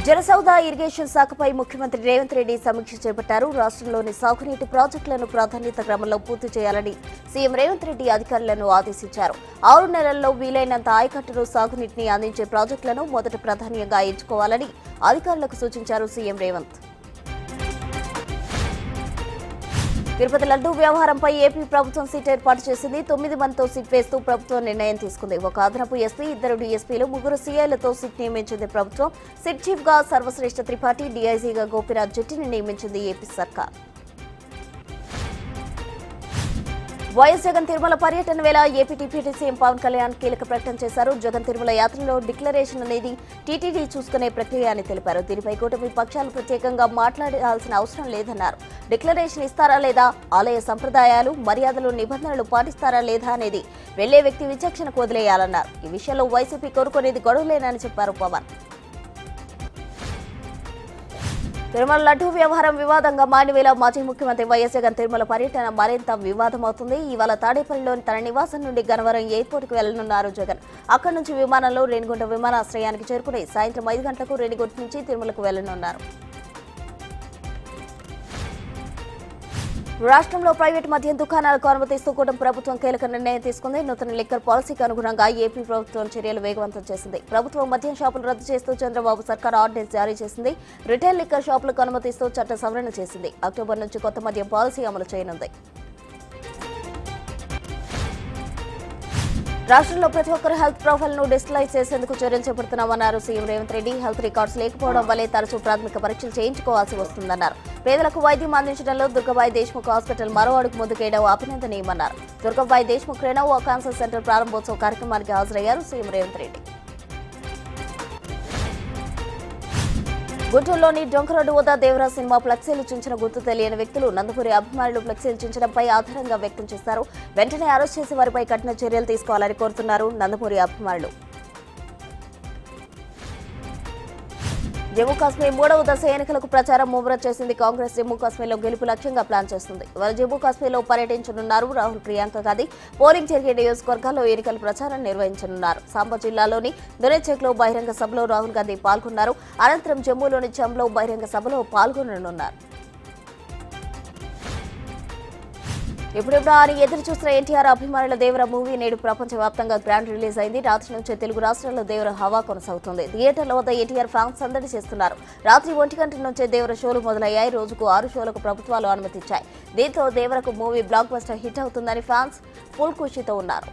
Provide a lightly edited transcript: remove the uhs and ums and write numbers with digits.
జలసౌద irrigation శాఖపై ముఖ్యమంత్రి రేవంత్ రెడ్డి సమీక్ష చేపట్టారు. రాష్ట్రంలోని సాగునీటి ప్రాజెక్టులను ప్రాధాన్యత క్రమంలో పూర్తి చేయాలని సీఎం రేవంత్ రెడ్డి అధికారులను ఆదేశించారు. 6 నెలల్లో వీలైనంత ఆయకట్టును సాగునీటిని అందించే ప్రాజెక్టులను మొదట ప్రాధాన్యంగా ఎంచుకోవాలని అధికారులకు సూచించారు సీఎం రేవంత్. తిరుపతి లడ్డూ వ్యవహారంపై ఏపీ ప్రభుత్వం సిట్ ఏర్పాటు చేసింది. 9 మందితో సిట్ వేస్తూ ప్రభుత్వం నిర్ణయం తీసుకుంది. ఒక అదనపు ఎస్పీ, 2 డీఎస్పీలు, 3 సీఐలతో సిట్ నియమించింది ప్రభుత్వం. సిట్ చీఫ్ గా సర్వశ్రేష్ఠ త్రిపాఠి, డీఐజీగా గోపీనాథ్ జెట్టిని నియమించింది ఏపీ సర్కార్. వైఎస్ జగన్ తిరుమల పర్యటన వేళ AP deputy CM Pawan Kalyan కీలక ప్రకటన చేశారు. జగన్ తిరుమల యాత్రలో డిక్లరేషన్ అనేది టీటీడీ చూసుకునే ప్రక్రియ అని తెలిపారు. దీనిపై కూటమి పక్షాలు ప్రత్యేకంగా మాట్లాడాల్సిన అవసరం లేదన్నారు. డిక్లరేషన్ ఇస్తారా లేదా, ఆలయ సంప్రదాయాలు, మర్యాదలు, నిబంధనలు పాటిస్తారా లేదా అనేది వెళ్లే వ్యక్తి విచక్షణకు వదిలేయాలన్నారు. ఈ విషయంలో వైసీపీ కోరుకునేది గొడవలేనని చెప్పారు పవన్. తిరుమల లడ్డూ వ్యవహారం వివాదంగా మారిన వేళ మాజీ ముఖ్యమంత్రి వైఎస్ జగన్ తిరుమల పర్యటన మరింత వివాదమవుతుంది. ఇవాళ తాడేపల్లిలోని తన నివాసం నుండి గన్నవరం ఎయిర్పోర్టుకు వెళ్లనున్నారు జగన్. అక్కడి నుంచి విమానంలో రేణిగుంట విమానాశ్రయానికి చేరుకుని సాయంత్రం 5 గంటలకు రేణిగుంట నుంచి తిరుమలకు వెళ్లనున్నారు. రాష్ట్రంలో ప్రైవేటు మద్యం దుకాణాలకు అనుమతిస్తూ కూటమి ప్రభుత్వం కీలక నిర్ణయం తీసుకుంది. నూతన లిక్కర్ పాలసీకి అనుగుణంగా ఏపీ ప్రభుత్వం చర్యలు వేగవంతం చేసింది. ప్రభుత్వం మద్యం షాపులు రద్దు చేస్తూ చంద్రబాబు సర్కార్ ఆర్డినెన్స్ జారీ చేసింది. రిటైల్ లిక్కర్ షాపులకు అనుమతిస్తూ చట్ట సవరణ చేసింది. అక్టోబర్ నుంచి కొత్త మద్యం పాలసీ అమలు చేయనుంది. రాష్ట్రంలో ప్రతి ఒక్కరు హెల్త్ ప్రొఫైల్ ను డిజిటలైజ్ చేసేందుకు చర్యలు చేపడుతున్నామన్నారు CM Revanth Reddy. Health records లేకపోవడం వల్లే తరచూ ప్రాథమిక పరీక్షలు చేయించుకోవాల్సి వస్తుందన్నారు. పేదలకు వైద్యం అందించడంలో దుర్గాబాయి దేశ్ముఖ్ హాస్పిటల్ మరో అడుగు ముందుకేయడం అభినందనీయమన్నారు. Durgabai Deshmukh Renova cancer centre ప్రారంభోత్సవ కార్యక్రమానికి హాజరయ్యారు సీఎం రేవంత్ రెడ్డి. గుంటూరులోని డొంకరోడ్డు వద్ద దేవరా సినిమా ఫ్లెక్సీలు చించిన గుర్తు తెలియని వ్యక్తులు నందమూరి అభిమానులు ఫ్లెక్సీలు చించడంపై ఆధారంగా వ్యక్తం చేశారు. వెంటనే అరెస్ట్ చేసి వారిపై కఠిన చర్యలు తీసుకోవాలని కోరుతున్నారు నందమూరి అభిమానులు. జమ్మూ కాశ్మీర్ 3వ దశ ఎన్నికలకు ప్రచారం ముమ్మరం చేసింది కాంగ్రెస్. జమ్మూ కాశ్మీర్లో గెలుపు లక్ష్యంగా ప్లాన్ చేస్తుంది. ఇవాళ జమ్మూ కాశ్మీర్లో పర్యటించనున్నారు రాహుల్, ప్రియాంక గాంధీ. పోలింగ్ జరిగే నియోజకవర్గాల్లో ఎన్నికల ప్రచారం నిర్వహించనున్నారు. సాంబా జిల్లాలోని దురేచెక్లో బహిరంగ సభలో రాహుల్ గాంధీ పాల్గొన్నారు. అనంతరం జమ్మూలోని చంలో బహిరంగ సభలో పాల్గొననున్నారు. ఇప్పుడిప్పుడు ఆయన ఎదురు చూసిన ఎన్టీఆర్ అభిమానుల దేవర మూవీ నేడు ప్రపంచవ్యాప్తంగా గ్రాండ్ రిలీజ్ అయింది. రాత్రి నుంచే తెలుగు రాష్ట్రాల్లో దేవర హవా కొనసాగుతుంది. థియేటర్ల వద్ద ఎన్టీఆర్ ఫ్యాన్స్ సందడి చేస్తున్నారు. రాత్రి 1 గంటల నుంచే దేవర షోలు మొదలయ్యాయి. రోజుకు 6 షోలకు ప్రభుత్వాలు అనుమతిచ్చాయి. దీంతో దేవరకు మూవీ బ్లాక్ బస్టర్ హిట్ అవుతుందని ఫ్యాన్స్ ఫుల్ ఖుషీతో ఉన్నారు.